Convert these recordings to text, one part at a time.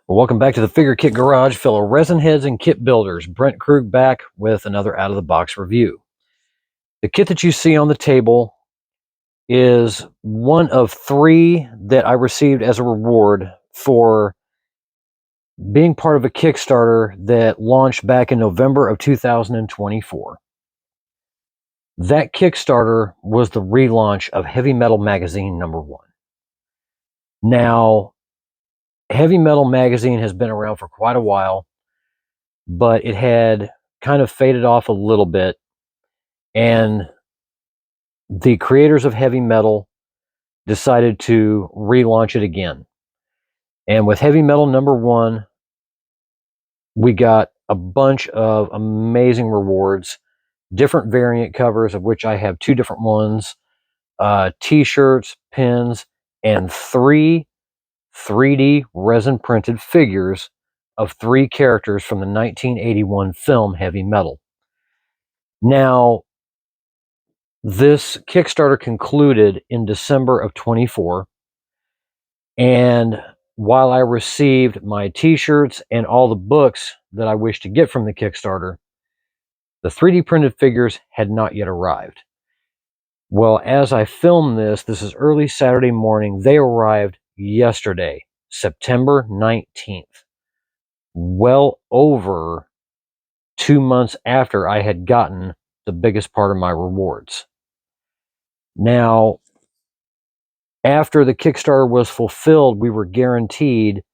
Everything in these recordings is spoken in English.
Well, welcome back to the Figure Kit Garage, fellow resin heads and kit builders. Brent Krug back with another out-of-the-box review. The kit that you see on the table is one of 3 that I received as a reward for being part of a Kickstarter that launched back in November of 2024. That Kickstarter was the relaunch of Heavy Metal Magazine #1. Now, Heavy Metal Magazine has been around for quite a while, but it had kind of faded off a little bit, and the creators of Heavy Metal decided to relaunch it again. And with Heavy Metal #1, we got a bunch of amazing rewards, different variant covers, of which I have 2 different ones, t-shirts, pins, and 3 3D resin printed figures of 3 characters from the 1981 film Heavy Metal. Now, this Kickstarter concluded in December of 24, and while I received my t-shirts and all the books that I wished to get from the Kickstarter, the 3D printed figures had not yet arrived. Well, as I film this is early Saturday morning. They arrived yesterday, September 19th, well over 2 months after I had gotten the biggest part of my rewards. Now, after the Kickstarter was fulfilled, we were guaranteed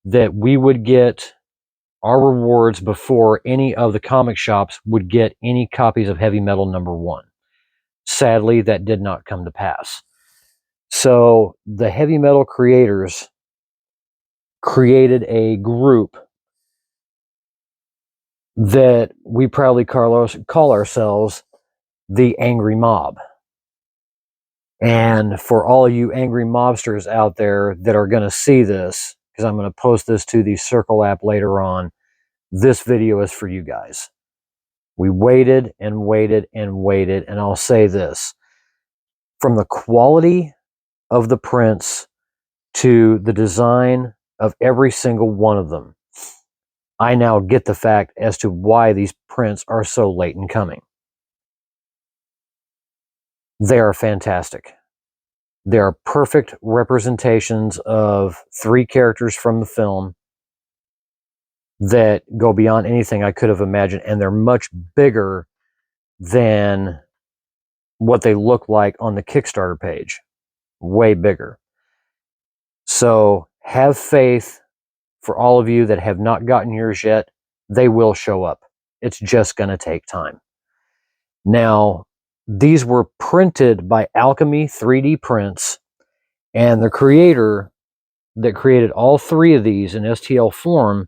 that we would get our rewards before any of the comic shops would get any copies of Heavy Metal #1. Sadly, that did not come to pass. So the Heavy Metal creators created a group that we proudly call ourselves the Angry Mob. And for all you angry mobsters out there that are going to see this, because I'm going to post this to the Circle app later on, this video is for you guys. We waited and waited and waited, and I'll say this. From the quality of the prints to the design of every single one of them, I now get the fact as to why these prints are so late in coming. They are fantastic. They are perfect representations of 3 characters from the film that go beyond anything I could have imagined, and they're much bigger than what they look like on the Kickstarter page. Way bigger. So have faith. For all of you that have not gotten yours yet, they will show up. It's just going to take time. Now, these were printed by Alchemy 3D Prints, and the creator that created all 3 of these in STL form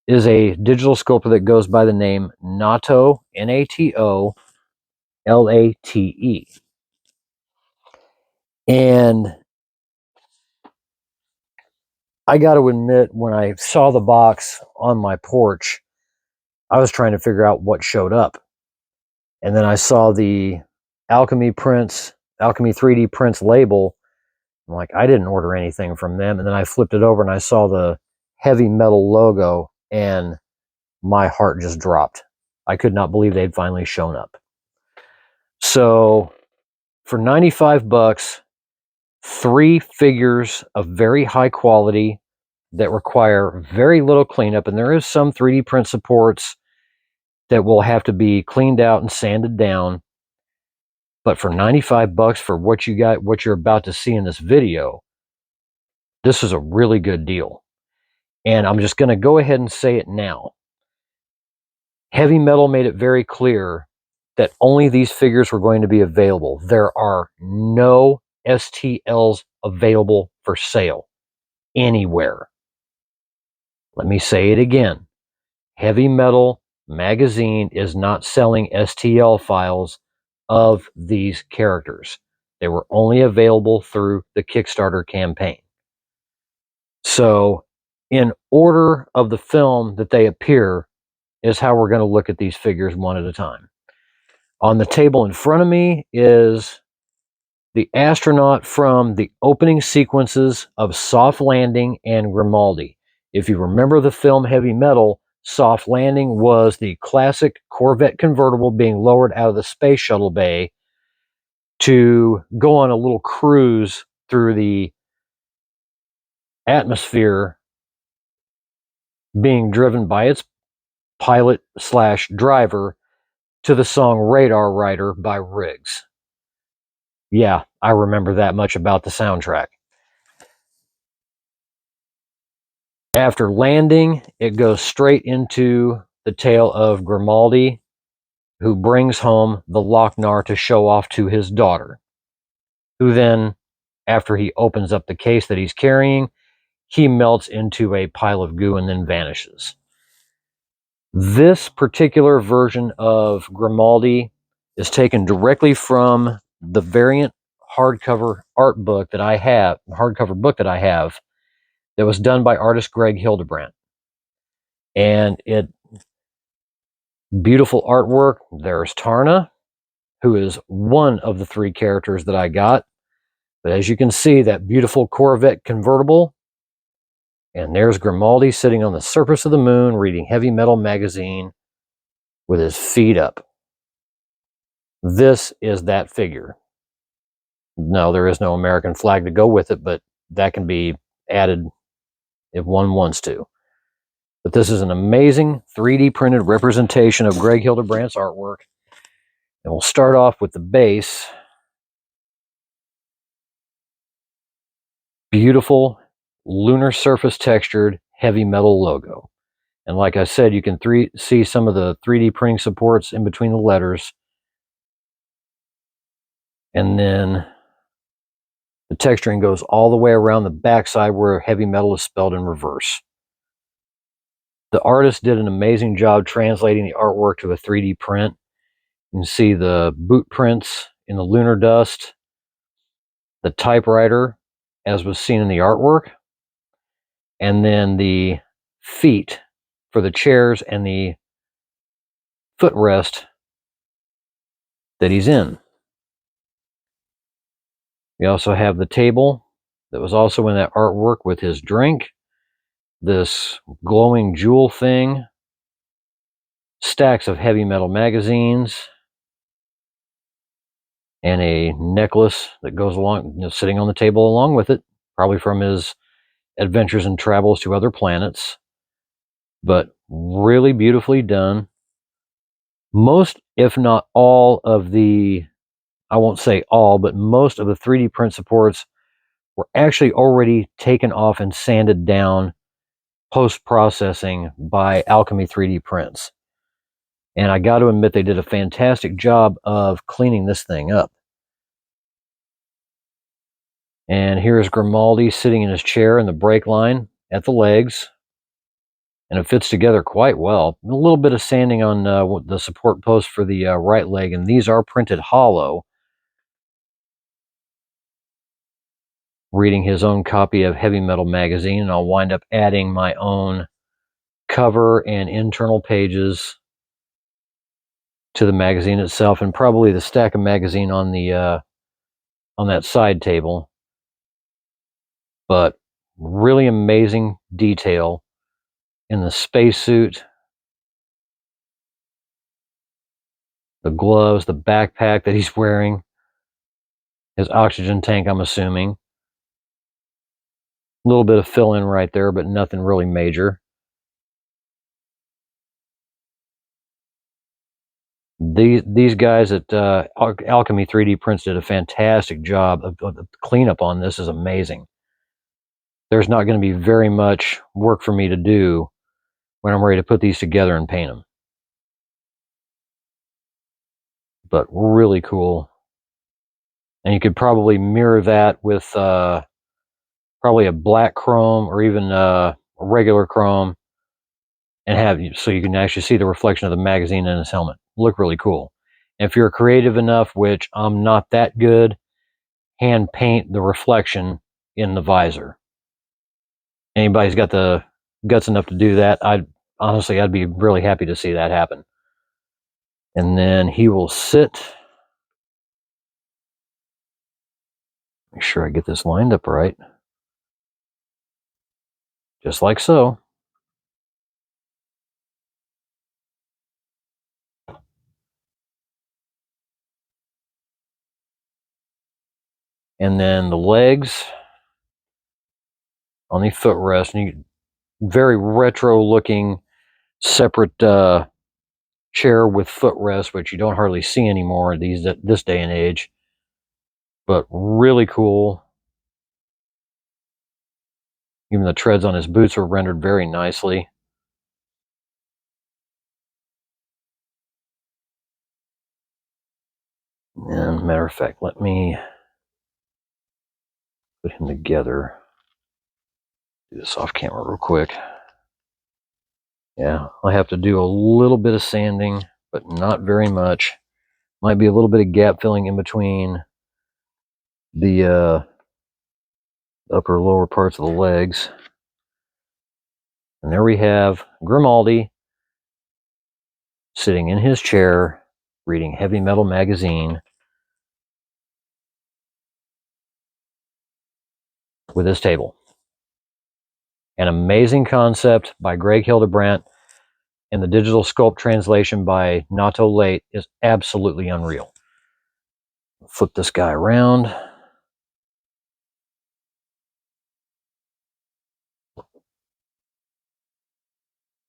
is a digital sculptor that goes by the name Nato, Nato Late. And I got to admit, when I saw the box on my porch, I was trying to figure out what showed up. And then I saw the Alchemy 3D Prints label. I'm like, I didn't order anything from them. And then I flipped it over and I saw the Heavy Metal logo, and my heart just dropped. I could not believe they'd finally shown up. So for 95 bucks, 3 figures of very high quality that require very little cleanup, and there is some 3D print supports that will have to be cleaned out and sanded down. But for 95 bucks for what you got, what you're about to see in this video, this is a really good deal. And I'm just going to go ahead and say it now. Heavy Metal made it very clear that only these figures were going to be available. There are no STLs available for sale anywhere. Let me say it again. Heavy Metal Magazine is not selling STL files of these characters. They were only available through the Kickstarter campaign. So, in order of the film that they appear is how we're going to look at these figures one at a time. On the table in front of me is the astronaut from the opening sequences of Soft Landing and Grimaldi. If you remember the film Heavy Metal, Soft Landing was the classic Corvette convertible being lowered out of the space shuttle bay to go on a little cruise through the atmosphere, being driven by its pilot slash driver to the song Radar Rider by Riggs. Yeah, I remember that much about the soundtrack. After landing, it goes straight into the tale of Grimaldi, who brings home the Lochnar to show off to his daughter, who then, after he opens up the case that he's carrying, he melts into a pile of goo and then vanishes. This particular version of Grimaldi is taken directly from the variant hardcover book that I have that was done by artist Greg Hildebrandt. And it beautiful artwork. There's Tarna, who is one of the 3 characters that I got. But as you can see, that beautiful Corvette convertible. And there's Grimaldi sitting on the surface of the moon reading Heavy Metal magazine with his feet up. This is that figure. No, there is no American flag to go with it, but that can be added if one wants to. But this is an amazing 3D printed representation of Greg Hildebrandt's artwork. And we'll start off with the base. Beautiful lunar surface textured Heavy Metal logo. And like I said, you can see some of the 3D printing supports in between the letters. And then the texturing goes all the way around the backside where Heavy Metal is spelled in reverse. The artist did an amazing job translating the artwork to a 3D print. You can see the boot prints in the lunar dust, the typewriter, as was seen in the artwork, and then the feet for the chairs and the footrest that he's in. We also have the table that was also in that artwork with his drink, this glowing jewel thing, stacks of Heavy Metal magazines, and a necklace that goes along, sitting on the table along with it, probably from his adventures and travels to other planets. But really beautifully done. Most, if not all, of the, I won't say all, but most of the 3D print supports were actually already taken off and sanded down post-processing by Alchemy 3D prints. And I got to admit, they did a fantastic job of cleaning this thing up. And here's Grimaldi sitting in his chair in the brake line at the legs. And it fits together quite well. A little bit of sanding on the support post for the right leg, and these are printed hollow. Reading his own copy of Heavy Metal magazine, and I'll wind up adding my own cover and internal pages to the magazine itself, and probably the stack of magazine on the on that side table. But really amazing detail in the spacesuit, the gloves, the backpack that he's wearing, his oxygen tank, I'm assuming. A little bit of fill-in right there, but nothing really major. These guys at Alchemy 3D Prints did a fantastic job of the cleanup on this. Is amazing. There's not going to be very much work for me to do when I'm ready to put these together and paint them. But really cool. And you could probably mirror that with probably a black chrome or even a regular chrome, and have so you can actually see the reflection of the magazine in his helmet. Look really cool. And if you're creative enough, which I'm not that good, hand paint the reflection in the visor. Anybody's got the guts enough to do that, I'd be really happy to see that happen. And then he will sit. Make sure I get this lined up right. Just like so. And then the legs on the footrest, and very retro looking separate chair with footrest, which you don't hardly see anymore this day and age, but really cool. Even the treads on his boots are rendered very nicely. And matter of fact, let me put him together. Do this off camera real quick. Yeah, I have to do a little bit of sanding, but not very much. Might be a little bit of gap filling in between the upper lower parts of the legs. And there we have Grimaldi sitting in his chair reading Heavy Metal magazine with his table. An amazing concept by Greg Hildebrandt, and the digital sculpt translation by Nato Late is absolutely unreal. Flip this guy around.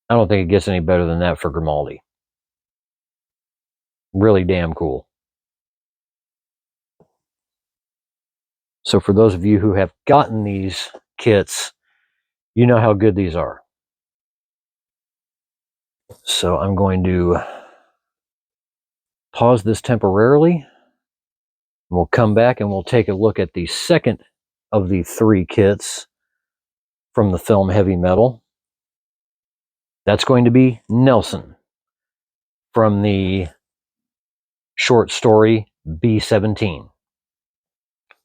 I don't think it gets any better than that for Grimaldi. Really damn cool. So for those of you who have gotten these kits, you know how good these are. So I'm going to pause this temporarily. We'll come back and we'll take a look at the second of the 3 kits from the film Heavy Metal. That's going to be Nelson from the short story B-17.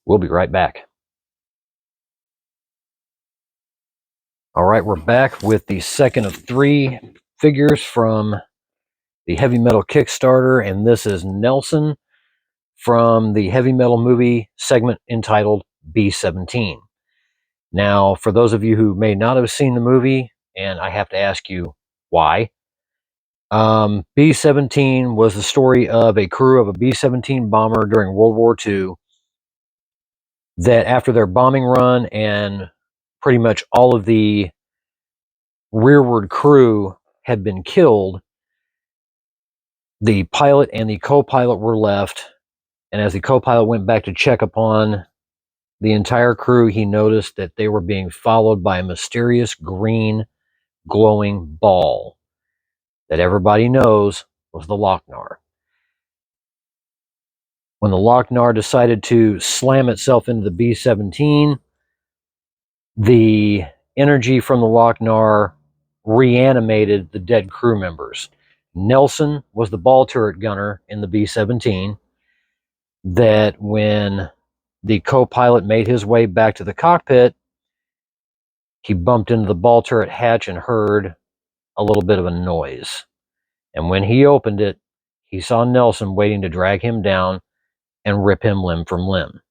We'll be right back. All right, we're back with the second of 3 figures from the Heavy Metal Kickstarter, and this is Nelson from the Heavy Metal movie segment entitled B-17. Now, for those of you who may not have seen the movie, and I have to ask you why, B-17 was the story of a crew of a B-17 bomber during World War II that after their bombing run and pretty much all of the rearward crew had been killed, the pilot and the co-pilot were left, and as the co-pilot went back to check upon the entire crew, he noticed that they were being followed by a mysterious green glowing ball that everybody knows was the Lochnar. When the Lochnar decided to slam itself into the B-17, the energy from the Lochnar reanimated the dead crew members. Nelson was the ball turret gunner in the B-17 that when the co-pilot made his way back to the cockpit, he bumped into the ball turret hatch and heard a little bit of a noise. And when he opened it, he saw Nelson waiting to drag him down and rip him limb from limb.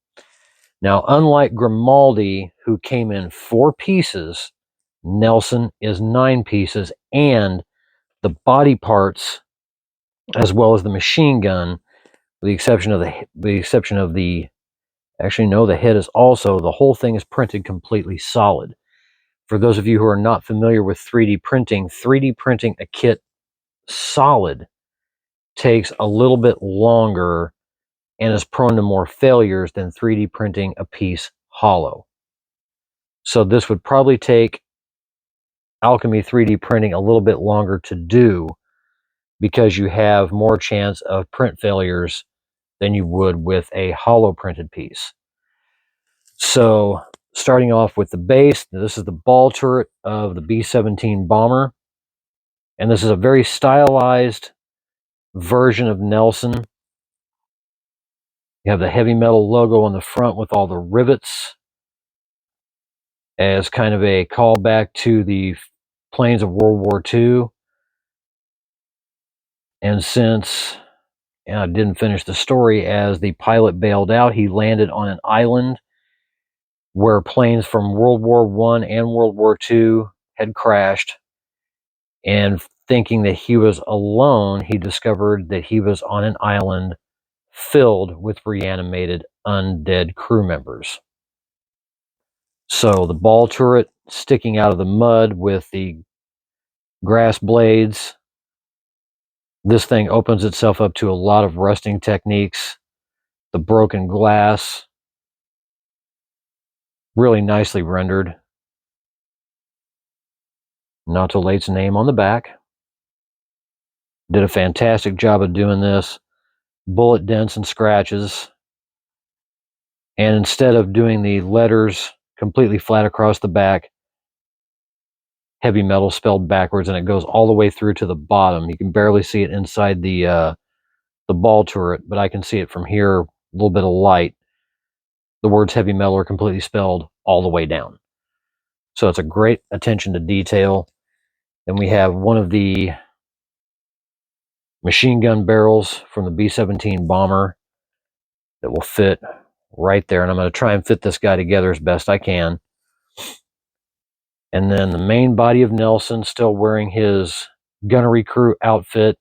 Now, unlike Grimaldi, who came in 4 pieces, Nelson is 9 pieces, and the body parts, as well as the machine gun, with the exception of the actually no, the head is also, the whole thing is printed completely solid. For those of you who are not familiar with 3D printing a kit solid takes a little bit longer and is prone to more failures than 3D printing a piece hollow. So this would probably take Alchemy 3D printing a little bit longer to do because you have more chance of print failures than you would with a hollow printed piece. So starting off with the base, this is the ball turret of the B-17 bomber. And this is a very stylized version of Nelson. You have the Heavy Metal logo on the front with all the rivets as kind of a callback to the planes of World War II. And since I didn't finish the story, as the pilot bailed out, he landed on an island where planes from World War I and World War II had crashed. And thinking that he was alone, he discovered that he was on an island filled with reanimated undead crew members. So the ball turret sticking out of the mud with the grass blades. This thing opens itself up to a lot of rusting techniques. The broken glass, really nicely rendered. Nato Late's name on the back. Did a fantastic job of doing this. Bullet dents and scratches. And instead of doing the letters completely flat across the back, heavy metal spelled backwards, and it goes all the way through to the bottom. You can barely see it inside the ball turret, but I can see it from here, a little bit of light. The words heavy metal are completely spelled all the way down. So it's a great attention to detail. Then we have one of the machine gun barrels from the B-17 bomber that will fit right there. And I'm going to try and fit this guy together as best I can. And then the main body of Nelson, still wearing his gunnery crew outfit,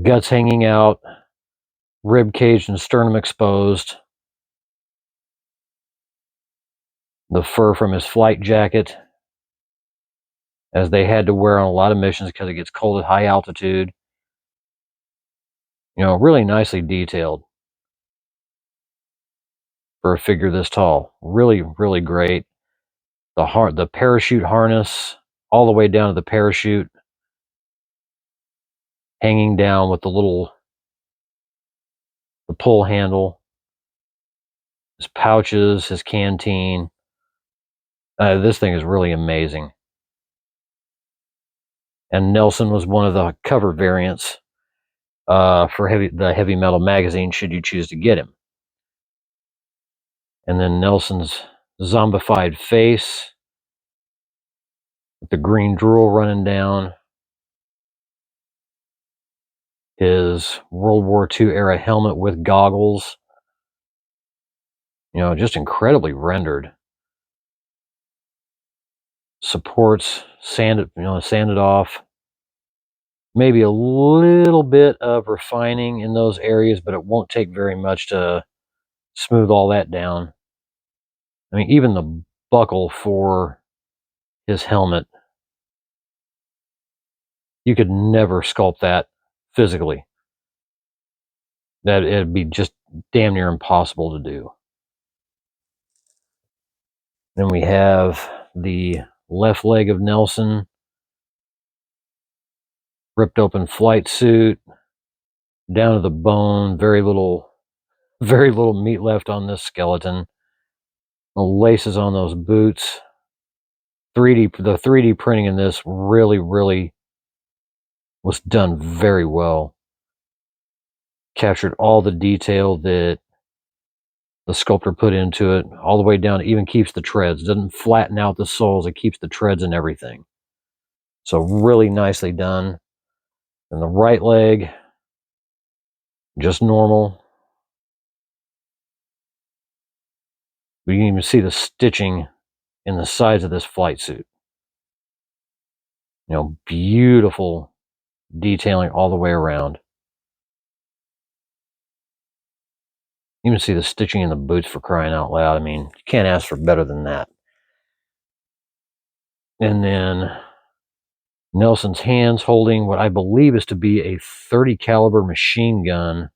guts hanging out, rib cage and sternum exposed, the fur from his flight jacket, as they had to wear on a lot of missions because it gets cold at high altitude. You know, really nicely detailed for a figure this tall. Really, really great. The parachute harness all the way down to the parachute, hanging down with the pull handle, his pouches, his canteen. This thing is really amazing. And Nelson was one of the cover variants for the Heavy Metal magazine, should you choose to get him. And then Nelson's zombified face with the green drool running down, his World War II era helmet with goggles. You know, just incredibly rendered. Supports sanded off. Maybe a little bit of refining in those areas, but it won't take very much to smooth all that down. I mean, even the buckle for his helmet, you could never sculpt that physically. That it'd be just damn near impossible to do. Then we have the left leg of Nelson, ripped open flight suit, down to the bone, very little meat left on this skeleton. The laces on those boots. The 3D printing in this really was done very well. Captured all the detail that the sculptor put into it, all the way down. It even keeps the treads. It doesn't flatten out the soles. It keeps the treads and everything. So really nicely done. And the right leg, just normal. But you can even see the stitching in the sides of this flight suit. You know, beautiful detailing all the way around. You can see the stitching in the boots, for crying out loud. I mean, you can't ask for better than that. And then Nelson's hands holding what I believe is to be a 30 caliber machine gun,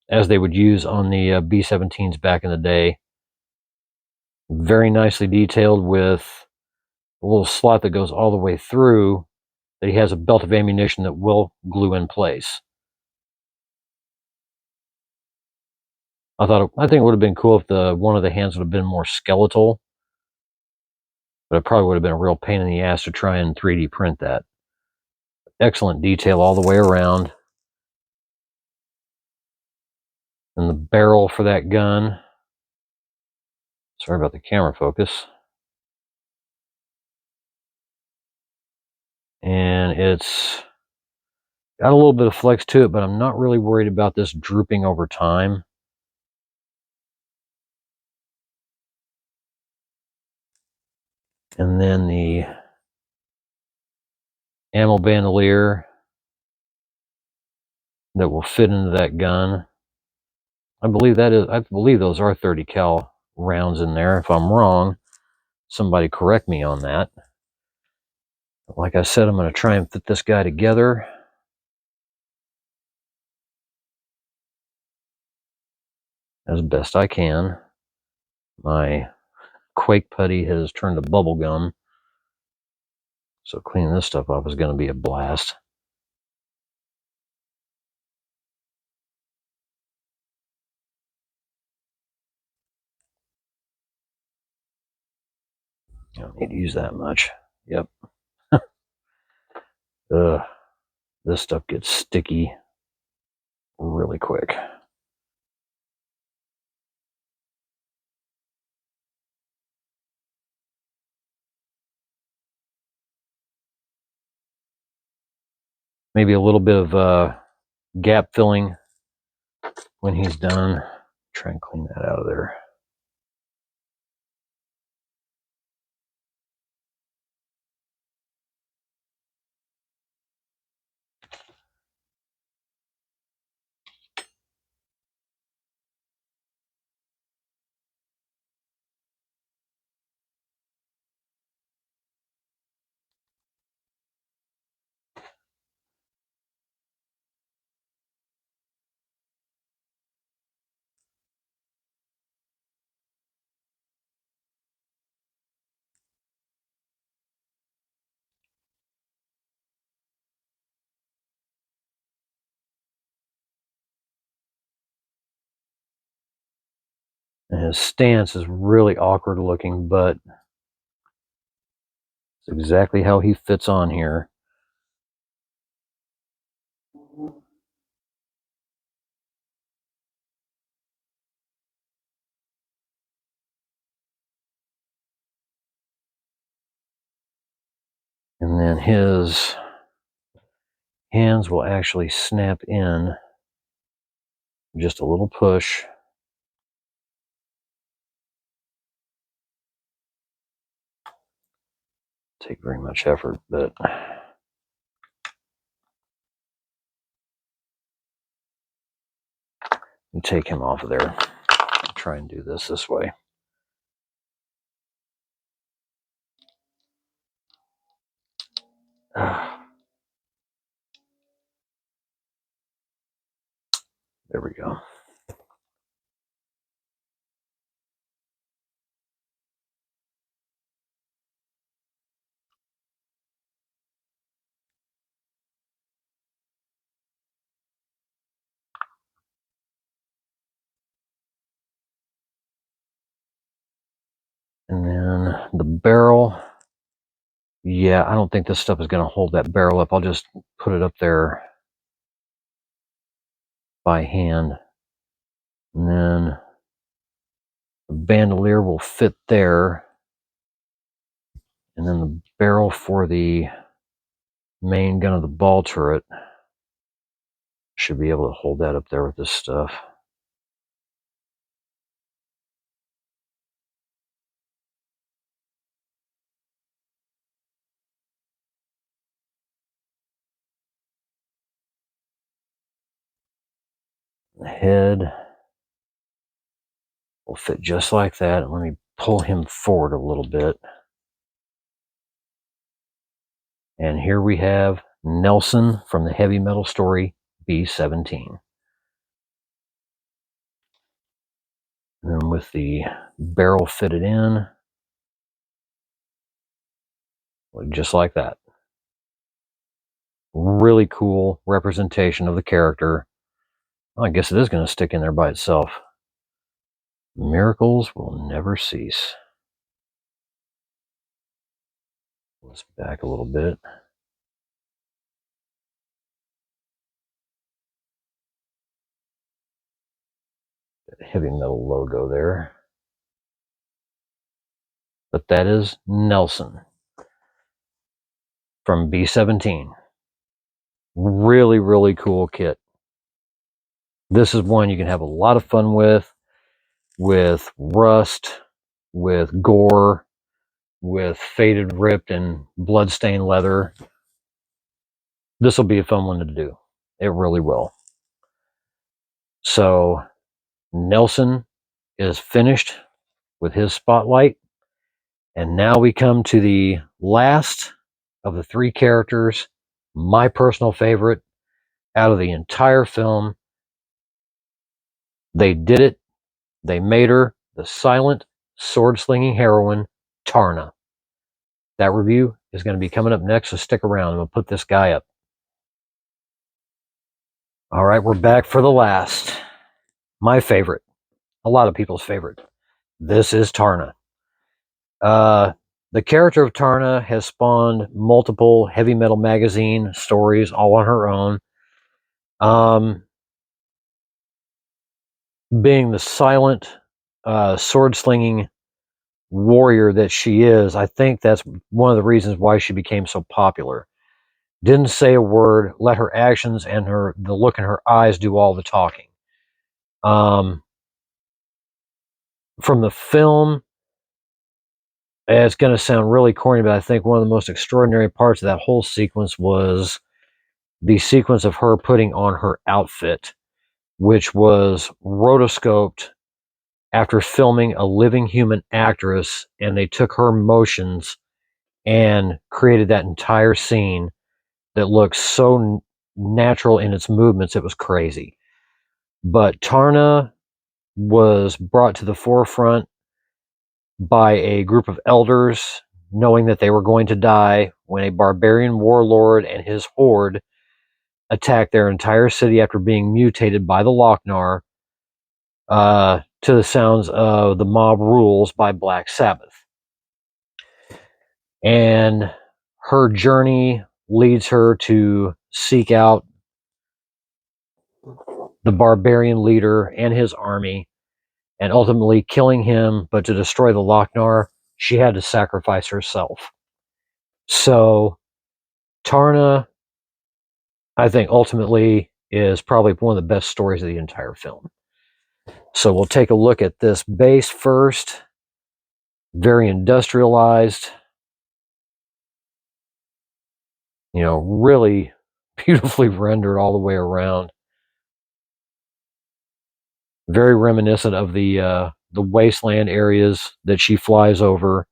as they would use on the B-17s back in the day. Very nicely detailed, with a little slot that goes all the way through, that he has a belt of ammunition that will glue in place. I think it would have been cool if one of the hands would have been more skeletal, but it probably would have been a real pain in the ass to try and 3D print that. Excellent detail all the way around. And the barrel for that gun. Sorry about the camera focus. And it's got a little bit of flex to it, but I'm not really worried about this drooping over time. And then the ammo bandolier that will fit into that gun. I believe those are 30 cal rounds in there. If I'm wrong, somebody correct me on that. Like I said, I'm going to try and fit this guy together as best I can. My Quake putty has turned to bubble gum, so cleaning this stuff up is going to be a blast. I don't need to use that much. Yep. Ugh. This stuff gets sticky really quick. Maybe a little bit of gap filling when he's done. Try and clean that out of there. And his stance is really awkward looking, but it's exactly how he fits on here. And then his hands will actually snap in. Just a little push. Take very much effort, but you take him off of there. Try and do this way. There we go. And then the barrel. Yeah, I don't think this stuff is going to hold that barrel up. I'll just put it up there by hand. And then the bandolier will fit there. And then the barrel for the main gun of the ball turret should be able to hold that up there with this stuff. The head will fit just like that. And let me pull him forward a little bit. And here we have Nelson from the Heavy Metal story B-17. And then with the barrel fitted in, just like that. Really cool representation of the character. Well, I guess it is going to stick in there by itself. Miracles will never cease. Let's back a little bit. Heavy Metal logo there. But that is Nelson from B-17. Really, really cool kit. This is one you can have a lot of fun with rust, with gore, with faded, ripped, and bloodstained leather. This will be a fun one to do. It really will. So Nelson is finished with his spotlight. And now we come to the last of the three characters, my personal favorite out of the entire film. They did it. They made her the silent, sword-slinging heroine, Tarna. That review is going to be coming up next, so stick around. I'm going to put this guy up. All right, we're back for the last. My favorite. A lot of people's favorite. This is Tarna. The character of Tarna has spawned multiple Heavy Metal magazine stories all on her own. Being the silent, sword-slinging warrior that she is, I think that's one of the reasons why she became so popular. Didn't say a word, let her actions and the look in her eyes do all the talking. From the film, it's going to sound really corny, but I think one of the most extraordinary parts of that whole sequence was the sequence of her putting on her outfit, which was rotoscoped after filming a living human actress, and they took her motions and created that entire scene that looks so natural in its movements. It was crazy. But Tarna was brought to the forefront by a group of elders, knowing that they were going to die when a barbarian warlord and his horde attacked their entire city after being mutated by the Lochnar, to the sounds of The Mob Rules by Black Sabbath. And her journey leads her to seek out the barbarian leader and his army, and ultimately killing him. But to destroy the Lochnar, she had to sacrifice herself. So Tarna, I think, ultimately is probably one of the best stories of the entire film. So we'll take a look at this base first. Very industrialized, really beautifully rendered all the way around. Very reminiscent of the wasteland areas that she flies over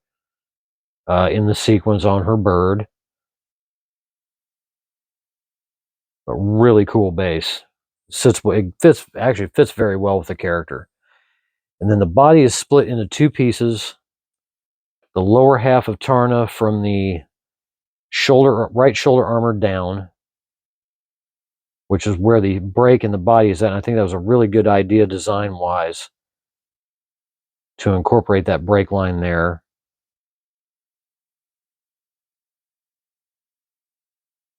in the sequence on her bird. A really cool base. It fits very well with the character. And then the body is split into two pieces. The lower half of Tarna from the right shoulder armor down, which is where the break in the body is at. And I think that was a really good idea design-wise to incorporate that break line there.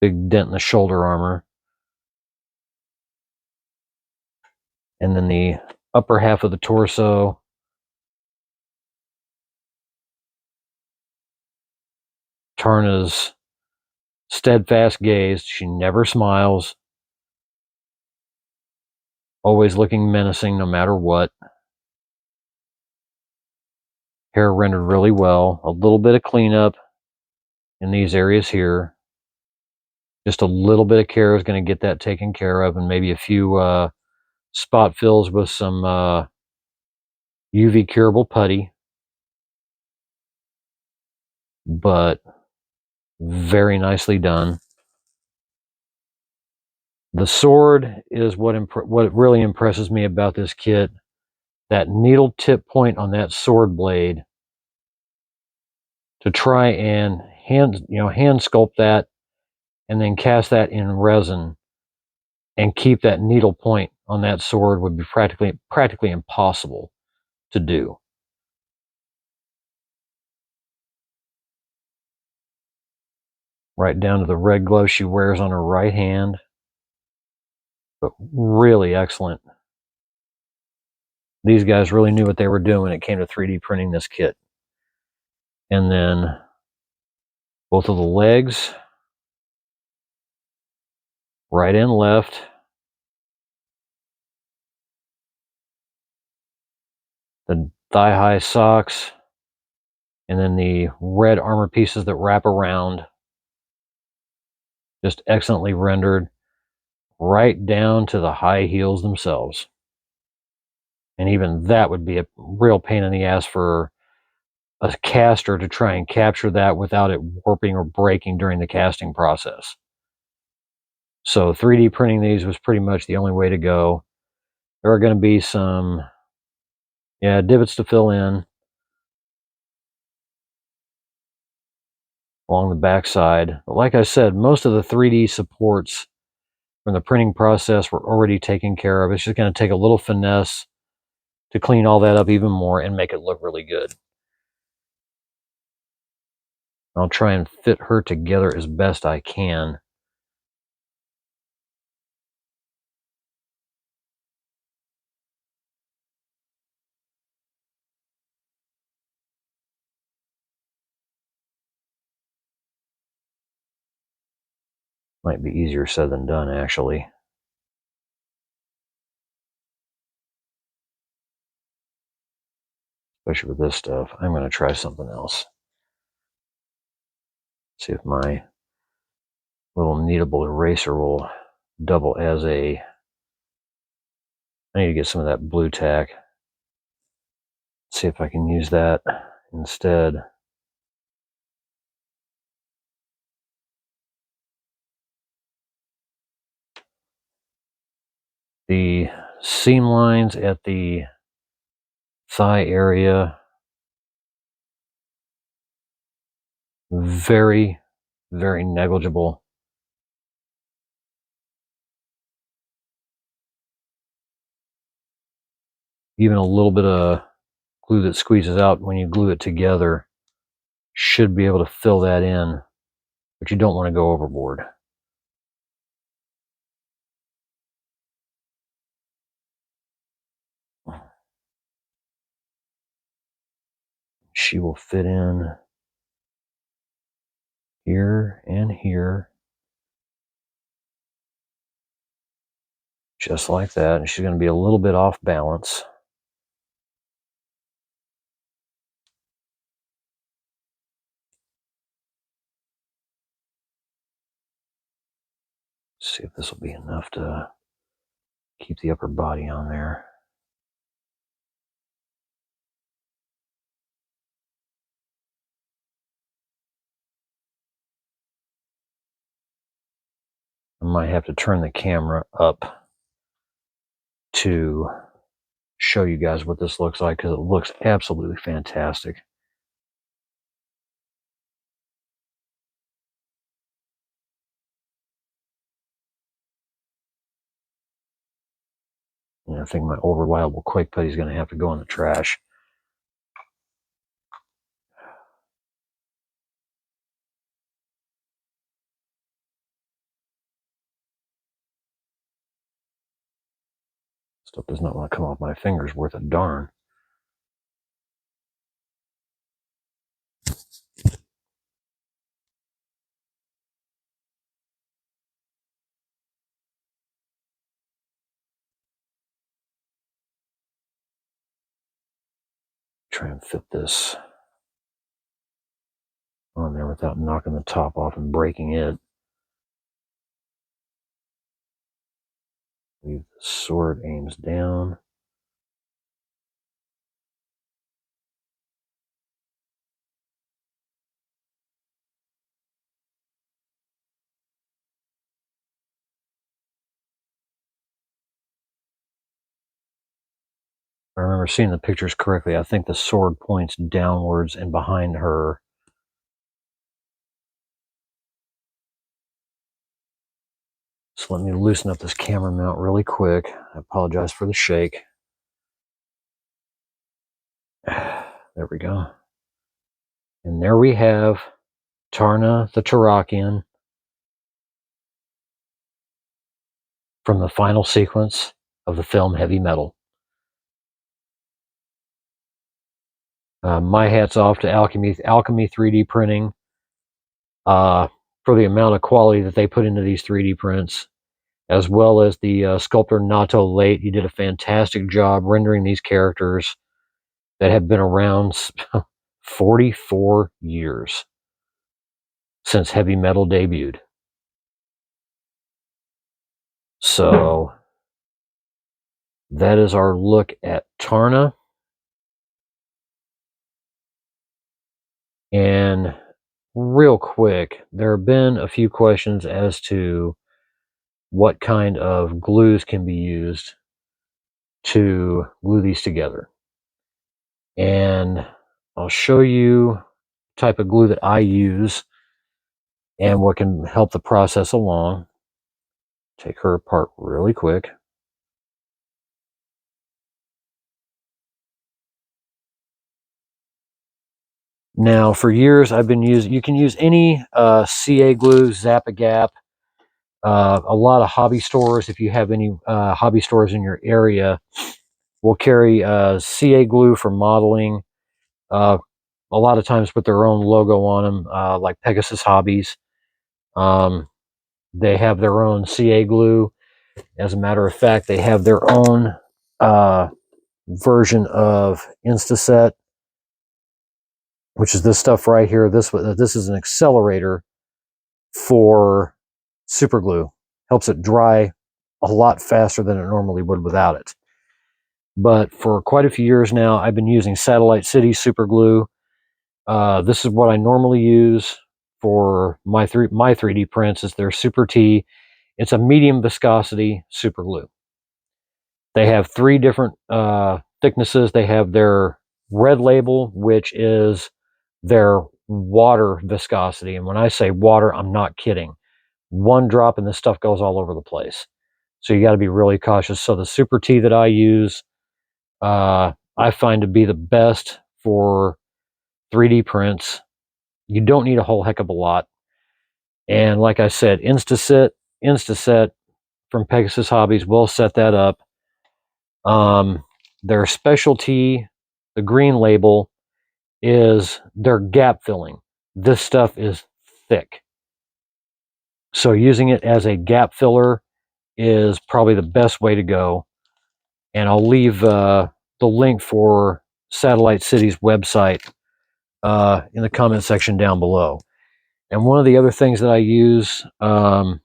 Big dent in the shoulder armor. And then the upper half of the torso, Tarna's steadfast gaze. She never smiles. Always looking menacing no matter what. Hair rendered really well. A little bit of cleanup in these areas here. Just a little bit of care is going to get that taken care of, and maybe a few spot fills with some UV curable putty. But very nicely done. The sword is what really impresses me about this kit. That needle tip point on that sword blade, to try and hand sculpt that and then cast that in resin and keep that needle point on that sword would be practically impossible to do. Right down to the red glove she wears on her right hand. But really excellent. These guys really knew what they were doing when it came to 3D printing this kit. And then both of the legs, right and left. The thigh-high socks, and then the red armor pieces that wrap around. Just excellently rendered, right down to the high heels themselves. And even that would be a real pain in the ass for a caster to try and capture that without it warping or breaking during the casting process. So 3D printing these was pretty much the only way to go. There are going to be some, divots to fill in along the back side. But like I said, most of the 3D supports from the printing process were already taken care of. It's just going to take a little finesse to clean all that up even more and make it look really good. I'll try and fit her together as best I can. Might be easier said than done, actually. Especially with this stuff. I'm going to try something else. See if my little kneadable eraser will double as a... I need to get some of that blue tack. See if I can use that instead. The seam lines at the thigh area, very, very negligible. Even a little bit of glue that squeezes out when you glue it together should be able to fill that in, but you don't want to go overboard. She will fit in here and here, just like that. And she's going to be a little bit off balance. See if this will be enough to keep the upper body on there. I might have to turn the camera up to show you guys what this looks like, because it looks absolutely fantastic. And I think my old reliable Quake putty is going to have to go in the trash. Stuff does not want to come off my fingers worth a darn. Try and fit this on there without knocking the top off and breaking it. Leave the sword aims down. If I remember seeing the pictures correctly, I think the sword points downwards and behind her. So let me loosen up this camera mount really quick. I apologize for the shake. There we go. And there we have Tarna the Tarakian from the final sequence of the film Heavy Metal. My hat's off to Alchemy 3D printing for the amount of quality that they put into these 3D prints, as well as the sculptor Nato Late. He did a fantastic job rendering these characters that have been around 44 years since Heavy Metal debuted. So that is our look at Tarna. And real quick, there have been a few questions as to what kind of glues can be used to glue these together. And I'll show you the type of glue that I use and what can help the process along. Take her apart really quick. Now, for years, I've been using, you can use any CA glue, Zap-A-Gap, a lot of hobby stores, if you have any hobby stores in your area, will carry CA glue for modeling, a lot of times with their own logo on them, like Pegasus Hobbies. They have their own CA glue. As a matter of fact, they have their own version of Instaset, which is this stuff right here. This is an accelerator for super glue. Helps it dry a lot faster than it normally would without it. But for quite a few years now, I've been using Satellite City super glue. This is what I normally use for my 3D prints. Is their Super T. It's a medium viscosity super glue. They have 3 different thicknesses. They have their red label, which is their water viscosity. And when I say water, I'm not kidding. 1 drop and this stuff goes all over the place. So you got to be really cautious. So the Super T that I use, I find to be the best for 3D prints. You don't need a whole heck of a lot. And like I said, Instaset from Pegasus Hobbies will set that up. Their specialty, the green label, is their gap filling. This stuff is thick. So using it as a gap filler is probably the best way to go. And I'll leave the link for Satellite City's website in the comment section down below. And one of the other things that I use to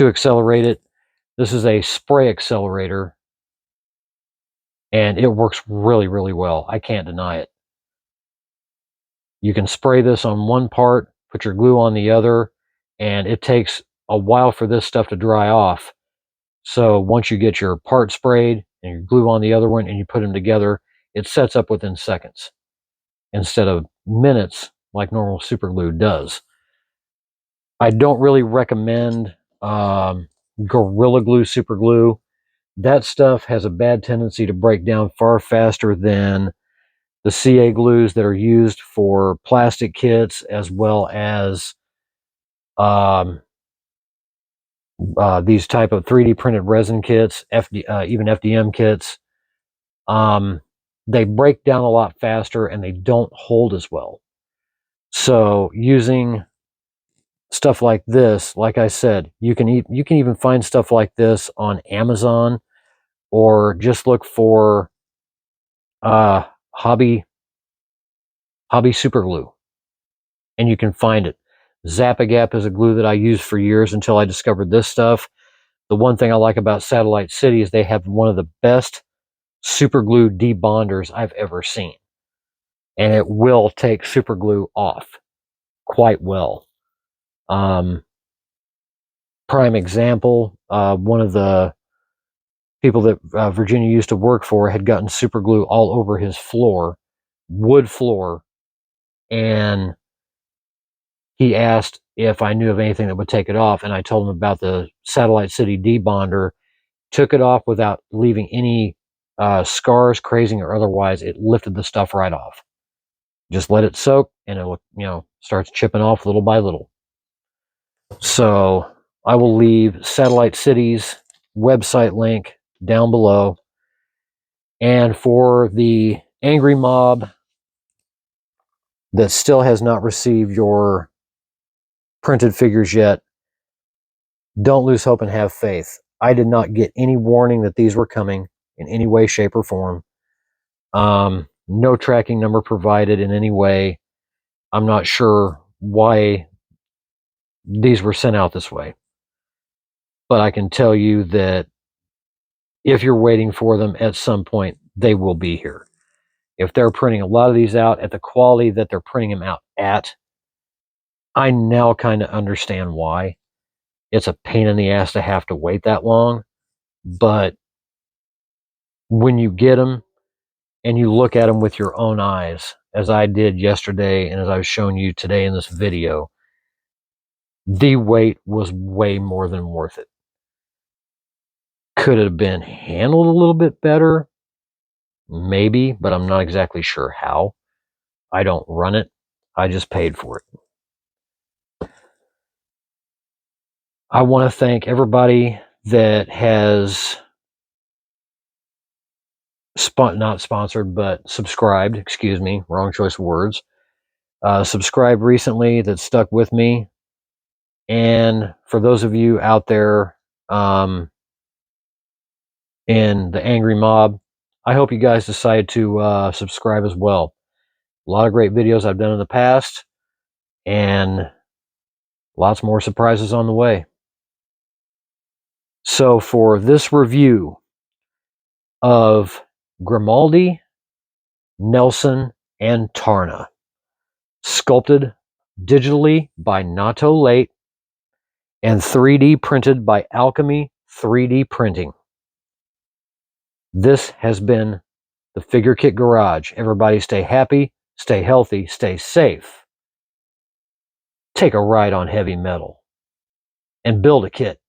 accelerate it, this is a spray accelerator, and it works really, really well. I can't deny it. You can spray this on one part, put your glue on the other, and it takes a while for this stuff to dry off. So once you get your part sprayed and your glue on the other one and you put them together, it sets up within seconds instead of minutes like normal super glue does. I don't really recommend Gorilla Glue super glue. That stuff has a bad tendency to break down far faster than the CA glues that are used for plastic kits, as well as these type of 3D printed resin kits, even FDM kits. They break down a lot faster and they don't hold as well. So using stuff like this, like I said, you can even find stuff like this on Amazon, or just look for hobby super glue and you can find it. Zap-A-Gap is a glue that I used for years until I discovered this stuff. The one thing I like about Satellite City is they have one of the best super glue debonders I've ever seen, and it will take super glue off quite well. Prime example, one of the people that Virginia used to work for had gotten super glue all over his floor, wood floor, and he asked if I knew of anything that would take it off, and I told him about the Satellite City debonder. Took it off without leaving any scars, crazing or otherwise. It lifted the stuff right off. Just let it soak, and it starts chipping off little by little. So I will leave Satellite City's website link down below. And for the angry mob that still has not received your printed figures yet, don't lose hope and have faith. I did not get any warning that these were coming in any way, shape, or form. No tracking number provided in any way. I'm not sure why these were sent out this way, but I can tell you that if you're waiting for them, at some point they will be here. If they're printing a lot of these out at the quality that they're printing them out at, I now kind of understand why. It's a pain in the ass to have to wait that long, but when you get them and you look at them with your own eyes, as I did yesterday and as I've shown you today in this video, the wait was way more than worth it. Could it have been handled a little bit better? Maybe, but I'm not exactly sure how. I don't run it. I just paid for it. I want to thank everybody that has not sponsored, but subscribed. Excuse me, wrong choice of words. Subscribed recently that stuck with me. And for those of you out there in the angry mob, I hope you guys decide to subscribe as well. A lot of great videos I've done in the past, and lots more surprises on the way. So for this review of Grimaldi, Nelson, and Tarna, sculpted digitally by Nato Late and 3D printed by Alchemy 3D Printing. This has been the Figure Kit Garage. Everybody stay happy, stay healthy, stay safe. Take a ride on heavy metal and build a kit.